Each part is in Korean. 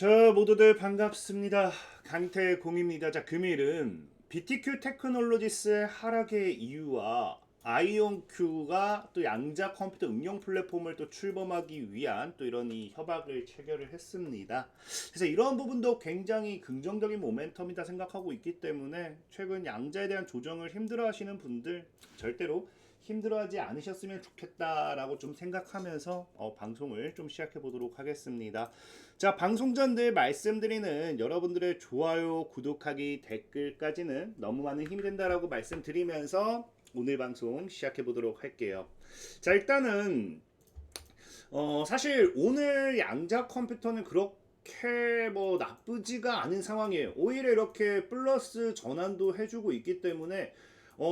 자, 모두들 반갑습니다. 강태공입니다. 자, 금일은 BTQ 테크놀로지스의 하락의 이유와 아이온큐가 또 양자 컴퓨터 응용 플랫폼을 또 출범하기 위한 또 이런 이 협약을 체결을 했습니다. 그래서 이런 부분도 굉장히 긍정적인 모멘텀이다 생각하고 있기 때문에 최근 양자에 대한 조정을 힘들어하시는 분들 절대로 힘들어하지 않으셨으면 좋겠다라고 좀 생각하면서 방송을 좀 시작해 보도록 하겠습니다. 자, 방송 전 늘 말씀드리는 여러분들의 좋아요, 구독하기, 댓글까지는 너무 많은 힘이 된다라고 말씀드리면서 오늘 방송 시작해 보도록 할게요. 자, 일단은 사실 오늘 양자 컴퓨터는 그렇게 뭐 나쁘지가 않은 상황이에요. 오히려 이렇게 플러스 전환도 해주고 있기 때문에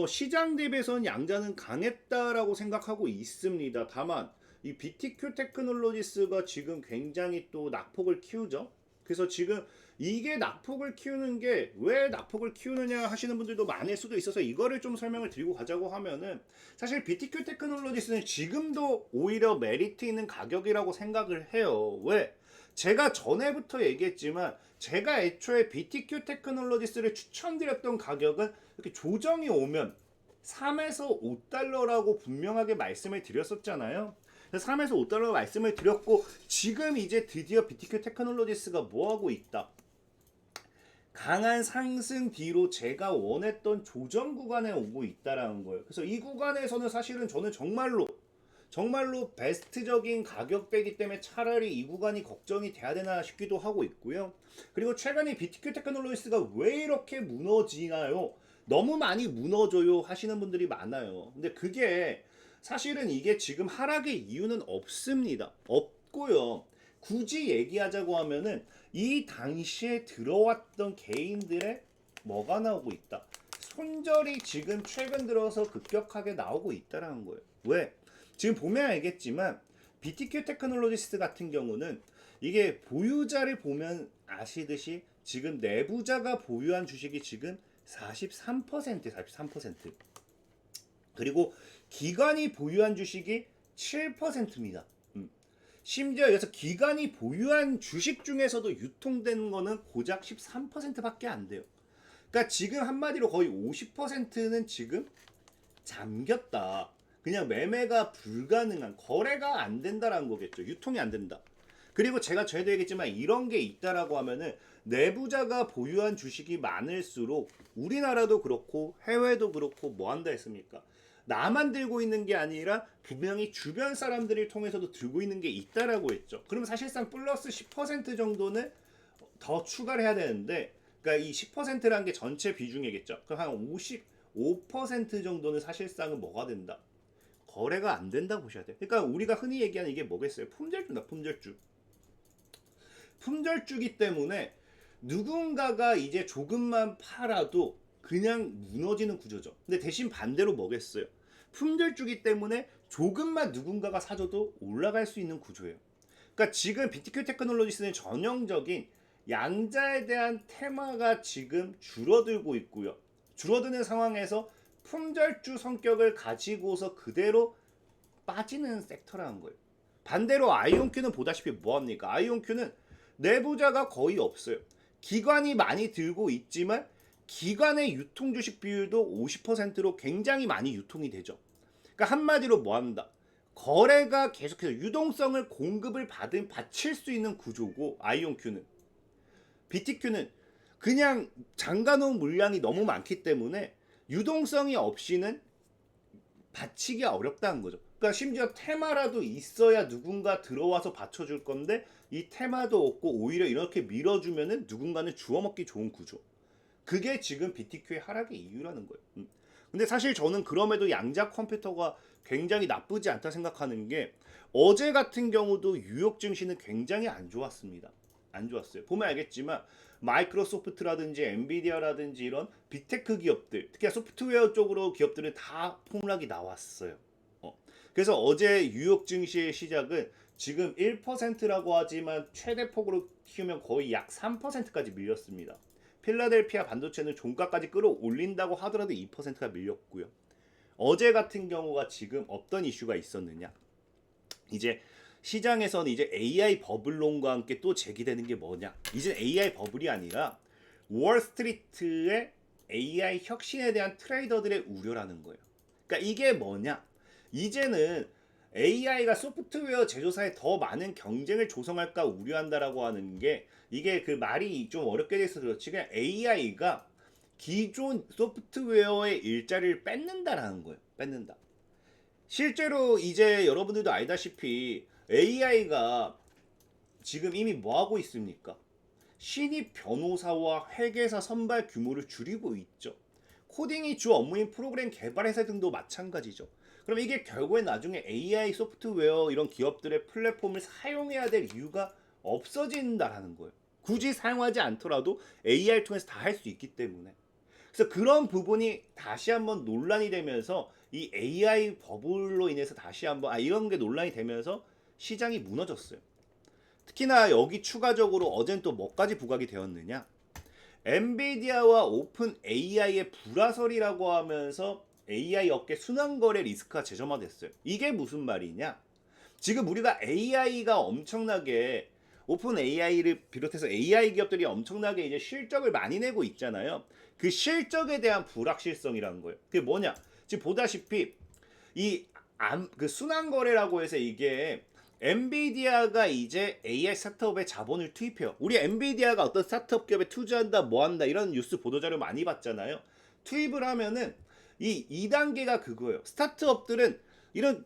시장 대비해서는 양자는 강했다라고 생각하고 있습니다. 다만 이 BTQ 테크놀로지스가 지금 굉장히 또 낙폭을 키우죠. 그래서 지금 이게 낙폭을 키우는 게 왜 낙폭을 키우느냐 하시는 분들도 많을 수도 있어서 이거를 좀 설명을 드리고 가자고 하면은, 사실 BTQ 테크놀로지스는 지금도 오히려 메리트 있는 가격이라고 생각을 해요. 왜? 제가 전에부터 얘기했지만 제가 애초에 BTQ 테크놀로지스를 추천드렸던 가격은 이렇게 조정이 오면 3에서 5달러라고 분명하게 말씀을 드렸었잖아요. 3에서 5달러 말씀을 드렸고, 지금 이제 드디어 BTQ 테크놀로지스가 뭐하고 있다? 강한 상승 뒤로 제가 원했던 조정 구간에 오고 있다라는 거예요. 그래서 이 구간에서는 사실은 저는 정말로 베스트적인 가격대이기 때문에 차라리 이 구간이 걱정이 돼야 되나 싶기도 하고 있고요. 그리고 최근에 BTQ 테크놀로지스가 왜 이렇게 무너지나요? 너무 많이 무너져요 하시는 분들이 많아요. 근데 그게 사실은 이게 지금 하락의 이유는 없습니다. 없고요. 굳이 얘기하자고 하면은 이 당시에 들어왔던 개인들의 뭐가 나오고 있다. 손절이 지금 최근 들어서 급격하게 나오고 있다라는 거예요. 왜? 지금 보면 알겠지만 BTQ 테크놀로지스 같은 경우는 이게 보유자를 보면 아시듯이 지금 내부자가 보유한 주식이 지금 43%. 그리고 기관이 보유한 주식이 7%입니다. 심지어 여기서 기관이 보유한 주식 중에서도 유통되는 거는 고작 13%밖에 안 돼요. 그러니까 지금 한마디로 거의 50%는 지금 잠겼다. 그냥 매매가 불가능한, 거래가 안 된다라는 거겠죠. 유통이 안 된다. 그리고 제가 전에도 얘기했지만 이런 게 있다라고 하면은 내부자가 보유한 주식이 많을수록 우리나라도 그렇고 해외도 그렇고 뭐 한다 했습니까? 나만 들고 있는 게 아니라 분명히 주변 사람들을 통해서도 들고 있는 게 있다라고 했죠. 그러면 사실상 플러스 10% 정도는 더 추가를 해야 되는데, 그러니까 이 10%라는 게 전체 비중이겠죠. 그럼 한 55% 정도는 사실상은 뭐가 된다? 거래가 안 된다 보셔야 돼요. 그러니까 우리가 흔히 얘기하는 이게 뭐겠어요? 품절주다, 품절주. 품절주기 때문에 누군가가 이제 조금만 팔아도 그냥 무너지는 구조죠. 근데 대신 반대로 뭐겠어요? 품절주기 때문에 조금만 누군가가 사줘도 올라갈 수 있는 구조예요. 그러니까 지금 BTQ 테크놀로지스는 전형적인 양자에 대한 테마가 지금 줄어들고 있고요. 줄어드는 상황에서 품절주 성격을 가지고서 그대로 빠지는 섹터라는 거예요. 반대로 아이온큐는 보다시피 뭐합니까? 아이온큐는 내부자가 거의 없어요. 기관이 많이 들고 있지만 기관의 유통 주식 비율도 50%로 굉장히 많이 유통이 되죠. 그러니까 한마디로 뭐합니다? 거래가 계속해서 유동성을 공급을 받칠 수 있는 구조고, 아이온큐는. BTQ는 그냥 잠가놓은 물량이 너무 많기 때문에 유동성이 없이는 받치기 어렵다는 거죠. 그러니까 심지어 테마라도 있어야 누군가 들어와서 받쳐줄 건데 이 테마도 없고 오히려 이렇게 밀어주면은 누군가는 주워먹기 좋은 구조. 그게 지금 BTQ의 하락의 이유라는 거예요. 근데 사실 저는 그럼에도 양자 컴퓨터가 굉장히 나쁘지 않다 생각하는 게, 어제 같은 경우도 뉴욕 증시는 굉장히 안 좋았습니다. 안 좋았어요. 보면 알겠지만 마이크로소프트라든지 엔비디아라든지 이런 빅테크 기업들, 특히 소프트웨어 쪽으로 기업들은 다 폭락이 나왔어요. 그래서 어제 뉴욕 증시의 시작은 지금 1%라고 하지만 최대폭으로 키우면 거의 약 3%까지 밀렸습니다. 필라델피아 반도체는 종가까지 끌어올린다고 하더라도 2%가 밀렸고요. 어제 같은 경우가 지금 어떤 이슈가 있었느냐? 이제 시장에서는 이제 AI 버블론과 함께 또 제기되는 게 뭐냐? 이제 AI 버블이 아니라 월스트리트의 AI 혁신에 대한 트레이더들의 우려라는 거예요. 그러니까 이게 뭐냐? 이제는 AI가 소프트웨어 제조사에 더 많은 경쟁을 조성할까 우려한다라고 하는 게 이게 그 말이 좀 어렵게 돼서 그렇지 그냥 AI가 기존 소프트웨어의 일자리를 뺏는다라는 거예요. 뺏는다. 실제로 이제 여러분들도 알다시피 AI가 지금 이미 뭐 하고 있습니까? 신입 변호사와 회계사 선발 규모를 줄이고 있죠. 코딩이 주 업무인 프로그램 개발 회사 등도 마찬가지죠. 그럼 이게 결국엔 나중에 AI 소프트웨어 이런 기업들의 플랫폼을 사용해야 될 이유가 없어진다라는 거예요. 굳이 사용하지 않더라도 AI를 통해서 다 할 수 있기 때문에. 그래서 그런 부분이 다시 한번 논란이 되면서 이 AI 버블로 인해서 다시 한번 이런 게 논란이 되면서 시장이 무너졌어요. 특히나 여기 추가적으로 어젠 또 뭐까지 부각이 되었느냐? 엔비디아와 오픈 AI의 불화설이라고 하면서 AI 업계 순환거래 리스크가 재점화됐어요. 이게 무슨 말이냐? 지금 우리가 AI가 엄청나게 오픈 AI를 비롯해서 AI 기업들이 엄청나게 이제 실적을 많이 내고 있잖아요. 그 실적에 대한 불확실성이라는 거예요. 그게 뭐냐? 지금 보다시피 그 순환거래라고 해서 이게 엔비디아가 이제 AI 스타트업에 자본을 투입해요. 우리 엔비디아가 어떤 스타트업 기업에 투자한다, 뭐 한다 이런 뉴스 보도자료 많이 봤잖아요. 투입을 하면은 이 2단계가 그거예요. 스타트업들은 이런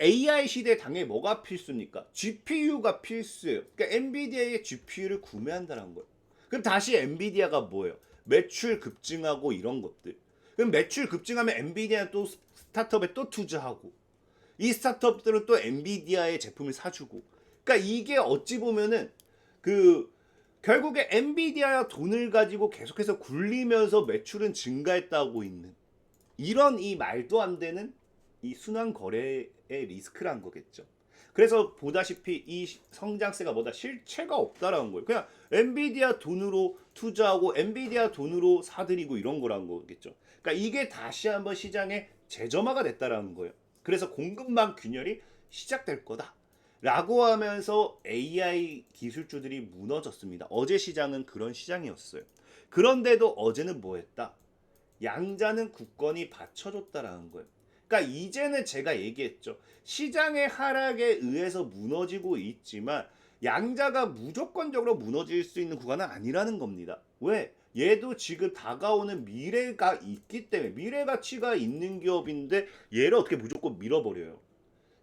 AI 시대에 당연히 뭐가 필수입니까? GPU가 필수예요. 그러니까 엔비디아의 GPU를 구매한다는 거예요. 그럼 다시 엔비디아가 뭐예요? 매출 급증하고 이런 것들. 그럼 매출 급증하면 엔비디아는 또 스타트업에 또 투자하고 이 스타트업들은 또 엔비디아의 제품을 사주고. 그러니까 이게 어찌 보면은 그 결국에 엔비디아 돈을 가지고 계속해서 굴리면서 매출은 증가했다고 있는 이런 이 말도 안 되는 이 순환 거래의 리스크란 거겠죠. 그래서 보다시피 이 성장세가 뭐다 실체가 없다라는 거예요. 그냥 엔비디아 돈으로 투자하고 엔비디아 돈으로 사들이고 이런 거란 거겠죠. 그러니까 이게 다시 한번 시장에 재점화가 됐다라는 거예요. 그래서 공급망 균열이 시작될 거다. 라고 하면서 AI 기술주들이 무너졌습니다. 어제 시장은 그런 시장이었어요. 그런데도 어제는 뭐 했다? 양자는 굳건히 받쳐줬다라는 거예요. 그러니까 이제는 제가 얘기했죠. 시장의 하락에 의해서 무너지고 있지만 양자가 무조건적으로 무너질 수 있는 구간은 아니라는 겁니다. 왜? 얘도 지금 다가오는 미래가 있기 때문에 미래 가치가 있는 기업인데 얘를 어떻게 무조건 밀어버려요.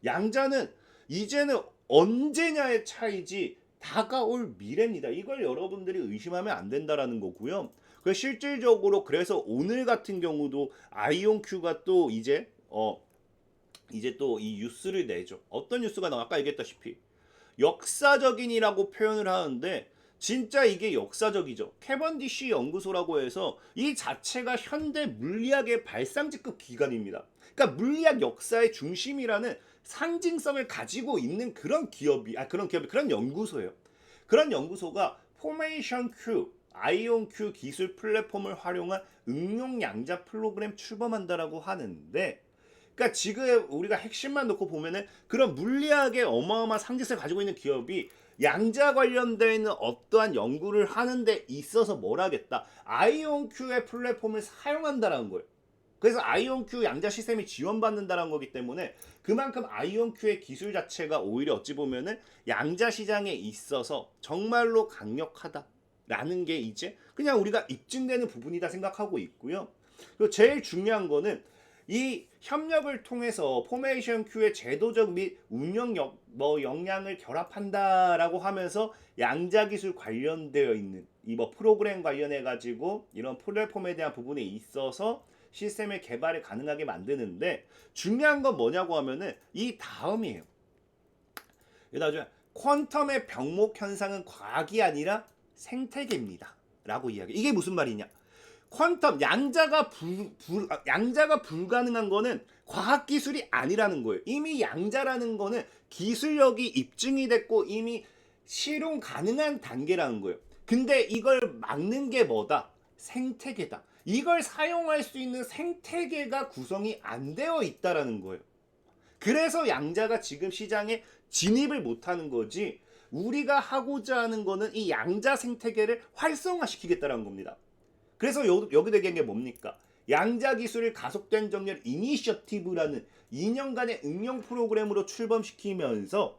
양자는 이제는 언제냐의 차이지 다가올 미래입니다. 이걸 여러분들이 의심하면 안 된다라는 거고요. 실질적으로 그래서 오늘 같은 경우도 아이온큐가 또 이제 또 이 뉴스를 내죠. 어떤 뉴스가 나와? 아까 얘기했다시피 역사적인이라고 표현을 하는데 진짜 이게 역사적이죠. 캐번디시 연구소라고 해서 이 자체가 현대 물리학의 발상지급 기관입니다. 그러니까 물리학 역사의 중심이라는 상징성을 가지고 있는 그런 그런 연구소예요. 그런 연구소가 포메이션 Q, 아이온 Q 기술 플랫폼을 활용한 응용 양자 프로그램 출범한다라고 하는데, 그러니까 지금 우리가 핵심만 놓고 보면은 그런 물리학의 어마어마한 상징성을 가지고 있는 기업이 양자 관련되어 있는 어떠한 연구를 하는 데 있어서 뭘 하겠다. 아이온큐의 플랫폼을 사용한다라는 거예요. 그래서 아이온큐 양자 시스템이 지원받는다는 거기 때문에 그만큼 아이온큐의 기술 자체가 오히려 어찌 보면은 양자 시장에 있어서 정말로 강력하다라는 게 이제 그냥 우리가 입증되는 부분이다 생각하고 있고요. 그리고 제일 중요한 거는 이 협력을 통해서 포메이션 Q의 제도적 및 운영 역량을 결합한다라고 하면서 양자 기술 관련되어 있는 이 프로그램 관련해 가지고 이런 플랫폼에 대한 부분에 있어서 시스템의 개발을 가능하게 만드는데 중요한 건 뭐냐고 하면은 이 다음이에요. 나중에 퀀텀의 병목 현상은 과학이 아니라 생태계입니다. 라고 이야기. 이게 무슨 말이냐? 퀀텀 양자가 불가능한 거는 과학 기술이 아니라는 거예요. 이미 양자라는 거는 기술력이 입증이 됐고 이미 실용 가능한 단계라는 거예요. 근데 이걸 막는 게 뭐다? 생태계다. 이걸 사용할 수 있는 생태계가 구성이 안 되어 있다라는 거예요. 그래서 양자가 지금 시장에 진입을 못하는 거지. 우리가 하고자 하는 거는 이 양자 생태계를 활성화시키겠다는 겁니다. 그래서 여기도 얘기한 게 뭡니까? 양자 기술을 가속된 정렬 이니셔티브라는 2년간의 응용 프로그램으로 출범시키면서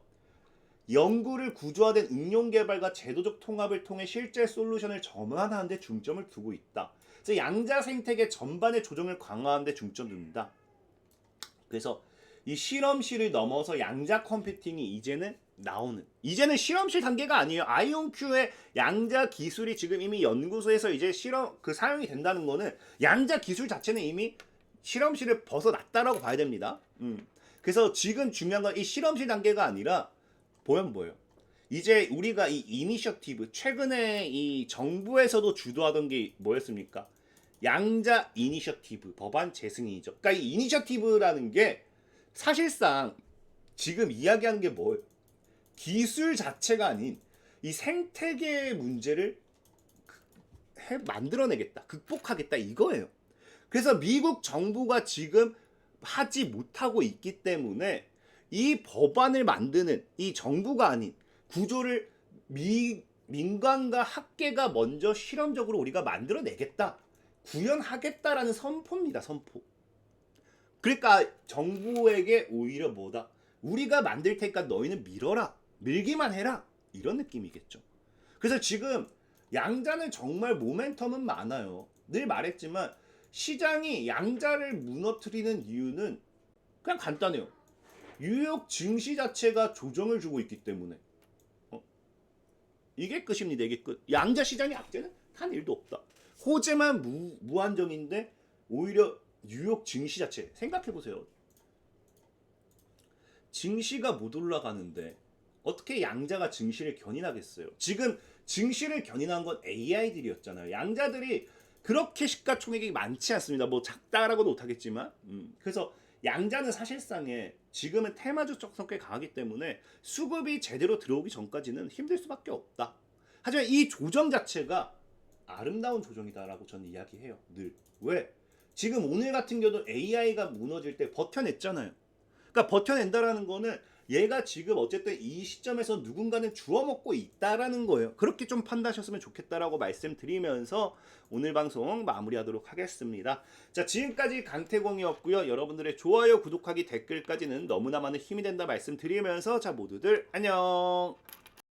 연구를 구조화된 응용 개발과 제도적 통합을 통해 실제 솔루션을 전환하는 데 중점을 두고 있다. 그래서 양자 생태계 전반의 조정을 강화하는 데 중점 둡니다. 그래서 이 실험실을 넘어서 양자 컴퓨팅이 이제는 실험실 단계가 아니에요. 아이온큐의 양자 기술이 지금 이미 연구소에서 이제 사용이 된다는 거는 양자 기술 자체는 이미 실험실을 벗어났다라고 봐야 됩니다. 그래서 지금 중요한 건 이 실험실 단계가 아니라 보면 뭐예요? 이제 우리가 이 이니셔티브, 최근에 이 정부에서도 주도하던 게 뭐였습니까? 양자 이니셔티브 법안 제승이죠. 그러니까 이 이니셔티브라는 게 사실상 지금 이야기하는 게 뭐예요? 기술 자체가 아닌 이 생태계의 문제를 만들어내겠다, 극복하겠다 이거예요. 그래서 미국 정부가 지금 하지 못하고 있기 때문에 이 법안을 만드는 이 정부가 아닌 구조를 민간과 학계가 먼저 실험적으로 우리가 만들어내겠다, 구현하겠다라는 선포입니다. 선포. 그러니까 정부에게 오히려 뭐다? 우리가 만들 테니까 너희는 밀기만 해라, 이런 느낌이겠죠. 그래서 지금 양자는 정말 모멘텀은 많아요. 늘 말했지만 시장이 양자를 무너뜨리는 이유는 그냥 간단해요. 뉴욕 증시 자체가 조정을 주고 있기 때문에. 이게 끝입니다. 이게 끝. 양자 시장의 악재는 한 일도 없다. 호재만 무한정인데 오히려 뉴욕 증시 자체 생각해보세요. 증시가 못 올라가는데 어떻게 양자가 증시를 견인하겠어요? 지금 증시를 견인한 건 AI들이었잖아요. 양자들이 그렇게 시가총액이 많지 않습니다. 뭐 작다라고도 못하겠지만 그래서 양자는 사실상에 지금은 테마주적 성격이 강하기 때문에 수급이 제대로 들어오기 전까지는 힘들 수밖에 없다. 하지만 이 조정 자체가 아름다운 조정이다라고 저는 이야기해요. 늘. 왜? 지금 오늘 같은 경우도 AI가 무너질 때 버텨냈잖아요. 그러니까 버텨낸다라는 거는 얘가 지금 어쨌든 이 시점에서 누군가는 주워먹고 있다라는 거예요. 그렇게 좀 판단하셨으면 좋겠다라고 말씀드리면서 오늘 방송 마무리하도록 하겠습니다. 자, 지금까지 강태공이었고요. 여러분들의 좋아요, 구독하기, 댓글까지는 너무나 많은 힘이 된다 말씀드리면서 자, 모두들 안녕.